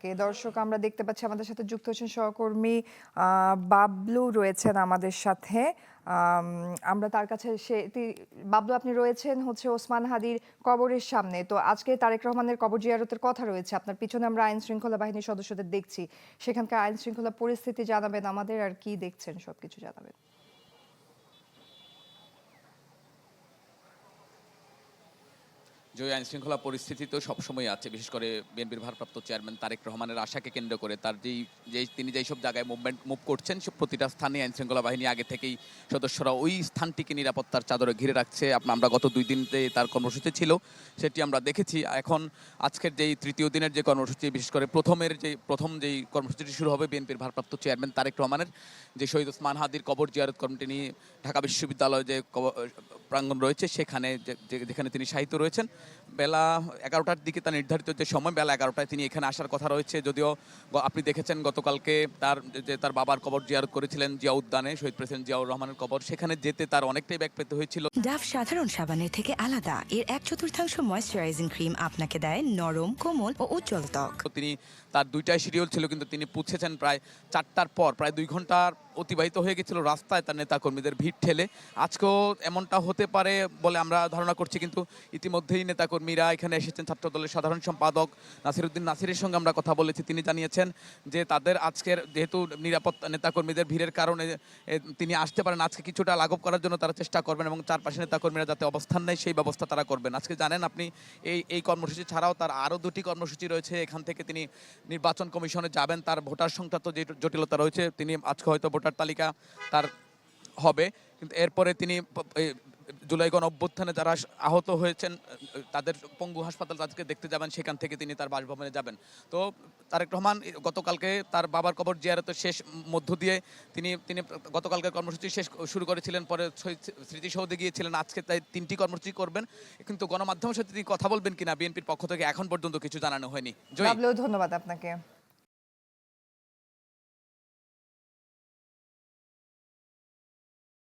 দর্শক আমরা দেখতে পাচ্ছি আমাদের সাথে যুক্ত হচ্ছেন সহকর্মী বাবলু রয়েছেন আমাদের সাথে। আমরা তার কাছে বাবলু, আপনি রয়েছেন হচ্ছে ওসমান হাদির কবরের সামনে। তো আজকে তারেক রহমানের কবর জিয়ারতের কথা রয়েছে, আপনার পিছনে আমরা আইন শৃঙ্খলা বাহিনীর সদস্যদের দেখছি। সেখানকার আইন শৃঙ্খলা পরিস্থিতি জানাবেন আমাদের, আর কি দেখছেন সবকিছু জানাবেন। যে আইন শৃঙ্খলা পরিস্থিতি তো সবসময় আছে, বিশেষ করে বিএনপির ভারপ্রাপ্ত চেয়ারম্যান তারেক রহমানের আশাকে কেন্দ্র করে তার তিনি যেই সব জায়গায় মুভ করছেন, সব প্রতিটা স্থানে আইন শৃঙ্খলা বাহিনী আগে থেকেই সদস্যরা ওই স্থানটিকে নিরাপত্তার চাদরে ঘিরে রাখছে। আমরা গত 2 দিনতে তার কর্মসূচি ছিল, সেটি আমরা দেখেছি। এখন আজকের যেই তৃতীয় দিনের যে কর্মসূচি, বিশেষ করে প্রথম যেই কর্মসূচিটি শুরু হবে বিএনপির ভারপ্রাপ্ত চেয়ারম্যান তারেক রহমানের যে শহীদ ওসমান হাদির কবর জিয়ারত কমিটি নিয়ে ঢাকা বিশ্ববিদ্যালয় যে প্রাঙ্গণ রয়েছে সেখানে যেখানে তিনি শায়িত রয়েছেন, বেলা 11টার দিকে তার নির্ধারিত যে সময়, বেলা 11টায় তিনি এখানে আসার কথা রয়েছে। যদিও আপনি দেখেছেন গতকালকে তার বাবার কবর জিয়ারত করেছিলেন জিয়া উদ্যানে, শহীদ প্রেসিডেন্ট জিয়াউর রহমানের কবর, সেখানে যেতে তার অনেকটাই ব্যাগ পেতে হয়েছিল। ডাভ সাধারণ সাবানের থেকে আলাদা, এর 1/4 ময়েশ্চারাইজিং ক্রিম আপনাকে দেয় নরম, কোমল ও উজ্জ্বল ত্বক। তিনি তার 2টায় শিডিউল ছিল, কিন্তু তিনি পৌঁছেছেন প্রায় 4টার পর। প্রায় 2 ঘন্টার অতিবাহিত হয়ে গেছিল রাস্তায় তার নেতাকর্মীদের ভিড় ঠেলে। আজকেও এমনটা হতে পারে বলে আমরা ধারণা করছি, কিন্তু ইতিমধ্যেই নেতাকর্মীরা এখানে এসেছেন। ছাত্রদলের সাধারণ সম্পাদক নাসিরউদ্দিন নাসিরের সঙ্গে আমরা কথা বলেছি, তিনি জানিয়েছেন যে তাদের আজকের যেহেতু নিরাপত্তা নেতাকর্মীদের ভিড়ের কারণে তিনি আসতে পারেন, আজকে কিছুটা লাঘব করার জন্য তারা চেষ্টা করবেন এবং চারপাশে নেতাকর্মীরা যাতে অবস্থান নেয় সেই ব্যবস্থা তারা করবেন। আজকে জানেন আপনি এই কর্মসূচি ছাড়াও তার আরও 2টি কর্মসূচি রয়েছে। এখান থেকে তিনি নির্বাচন কমিশনে যাবেন, তার ভোটার সংক্রান্ত যে জটিলতা রয়েছে, তিনি আজকে হয়তো ভোটার তালিকা তার হবে, কিন্তু এরপরে তিনি জুলাই গণঅভ্যুত্থানে যারা আহত হয়েছেন তাদের পঙ্গু হাসপাতাল তাদেরকে দেখতে যাবেন, সেখান থেকে তিনি তার বাসভবনে যাবেন। তো তারেক রহমান গতকালকে তার বাবার কবর জিয়ারতের শেষ মধ্য দিয়ে তিনি গতকালকে কর্মসূচি শুরু করেছিলেন, পরে স্মৃতিসৌধে গিয়েছিলেন। আজকে তাই 3টি কর্মসূচি করবেন, কিন্তু গণমাধ্যমের সাথে তিনি কথা বলবেন কিনা বিএনপির পক্ষ থেকে এখন পর্যন্ত কিছু জানানো হয়নি। ধন্যবাদ আপনাকে।